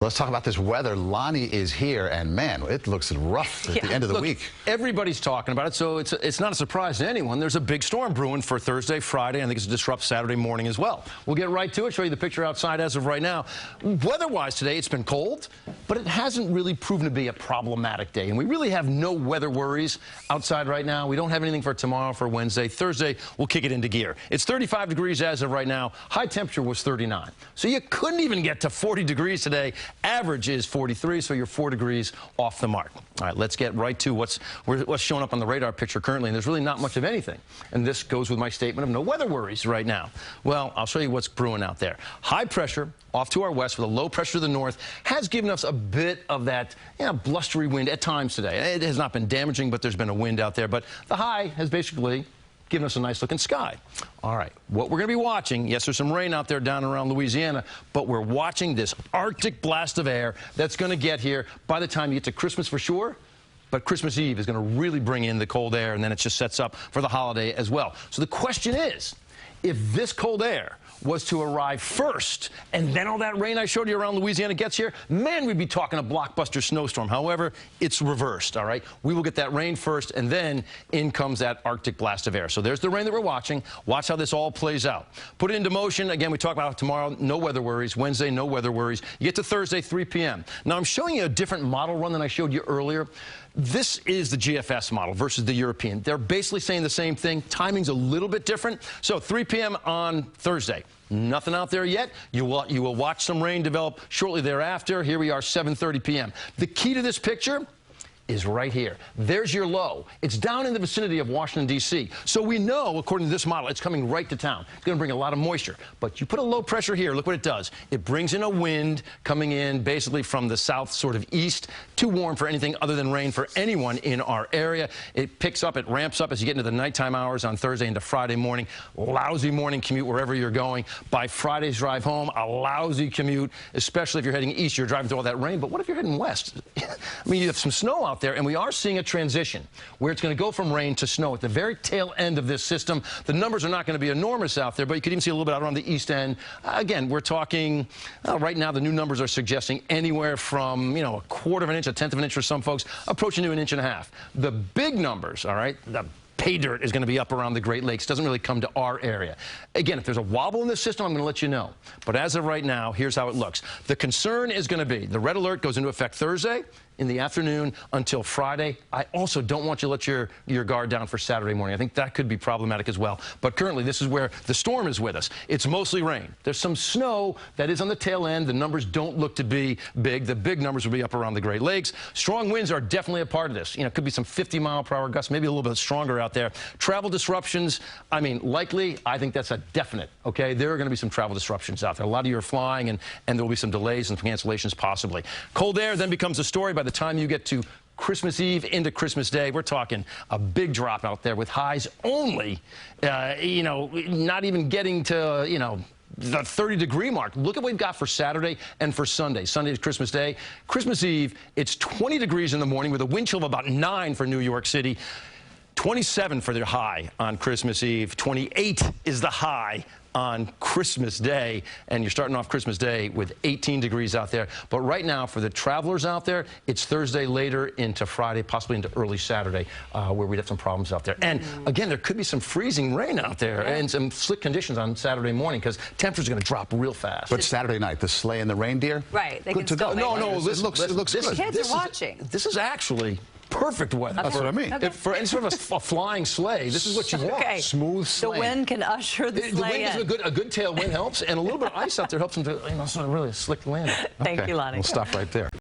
Let's talk about this weather. Lonnie is here, and man, it looks rough at the end of the week. Everybody's talking about it, so it's not a surprise to anyone. There's a big storm brewing for Thursday, Friday, and I think it's going to disrupt Saturday morning as well. We'll get right to it, show you the picture outside as of right now. Weather-wise today, it's been cold, but it hasn't really proven to be a problematic day, and we really have no weather worries outside right now. We don't have anything for tomorrow, for Wednesday. Thursday, we'll kick it into gear. It's 35 degrees as of right now. High temperature was 39, so you couldn't even get to 40 degrees today. Average is 43, so you're 4 degrees off the mark. All right, let's get right to what's showing up on the radar picture currently, and there's really not much of anything. And this goes with my statement of no weather worries right now. Well, I'll show you what's brewing out there. High pressure off to our west with a low pressure to the north has given us a bit of that blustery wind at times today. It has not been damaging, but there's been a wind out there. But the high has basically giving us a nice looking sky. All right, what we're going to be watching, yes, there's some rain out there down around Louisiana, but we're watching this Arctic blast of air that's going to get here by the time you get to Christmas for sure. But Christmas Eve is going to really bring in the cold air, and then it just sets up for the holiday as well. So the question is, if this cold air was to arrive first, and then all that rain I showed you around Louisiana gets here, man, we'd be talking a blockbuster snowstorm. However, it's reversed, all right? We will get that rain first, and then in comes that Arctic blast of air. So there's the rain that we're watching. Watch how this all plays out. Put it into motion. Again, we talk about it tomorrow, no weather worries. Wednesday, no weather worries. You get to Thursday, 3 p.m. Now, I'm showing you a different model run than I showed you earlier. This is the GFS model versus the European. They're basically saying the same thing. Timing's a little bit different. So 3 p.m. on Thursday. Nothing out there yet. You will watch some rain develop shortly thereafter. Here we are, 7:30 p.m. The key to this picture is right here. There's your low. It's down in the vicinity of Washington, D.C. So we know, according to this model, it's coming right to town. It's going to bring a lot of moisture. But you put a low pressure here, look what it does. It brings in a wind coming in basically from the south, sort of east. Too warm for anything other than rain for anyone in our area. It picks up, it ramps up as you get into the nighttime hours on Thursday into Friday morning. Lousy morning commute wherever you're going. By Friday's drive home, a lousy commute, especially if you're heading east. You're driving through all that rain. But what if you're heading west? I mean, you have some snow out there, and we are seeing a transition where it's going to go from rain to snow at the very tail end of this system. The numbers are not going to be enormous out there, but you could even see a little bit out on the east end. Again, we're talking right now, the new numbers are suggesting anywhere from, a quarter of an inch, a tenth of an inch for some folks, approaching to 1.5 inches. The big numbers, all right, the pay dirt is going to be up around the Great Lakes. Doesn't really come to our area. Again, if there's a wobble in this system, I'm going to let you know. But as of right now, here's how it looks. The concern is going to be the red alert goes into effect Thursday in the afternoon until Friday. I also don't want you to let your guard down for Saturday morning. I think that could be problematic as well. But currently, this is where the storm is with us. It's mostly rain. There's some snow that is on the tail end. The numbers don't look to be big. The big numbers will be up around the Great Lakes. Strong winds are definitely a part of this. It could be some 50-mile-per-hour gusts, maybe a little bit stronger out there. Travel disruptions, I mean, likely, I think that's a definite, okay? There are going to be some travel disruptions out there. A lot of you are flying, and there will be some delays and cancellations possibly. Cold air then becomes a story by the time you get to Christmas Eve into Christmas Day. We're talking a big drop out there with highs only, not even getting to, the 30-degree mark. Look at what we've got for Saturday and for Sunday. Sunday is Christmas Day. Christmas Eve, it's 20 degrees in the morning with a wind chill of about 9 for New York City. 27 for their high on Christmas Eve. 28 is the high on Christmas Day, and you're starting off Christmas Day with 18 degrees out there. But right now, for the travelers out there, it's Thursday later into Friday, possibly into early Saturday, where we'd have some problems out there. And again, there could be some freezing rain out there and some slick conditions on Saturday morning because temperatures are going to drop real fast. But Saturday night, the sleigh and the reindeer? Right. They can still No, it looks good. Kids are watching. This is actually perfect weather. That's what I mean. Okay. For any sort of a flying sleigh, this is what you want. Okay. Smooth sleigh. The wind can usher the sleigh in. The wind is a good tailwind helps, and a little bit of ice out there helps them to sort of really slick the land. Thank you, Lonnie. We'll stop right there.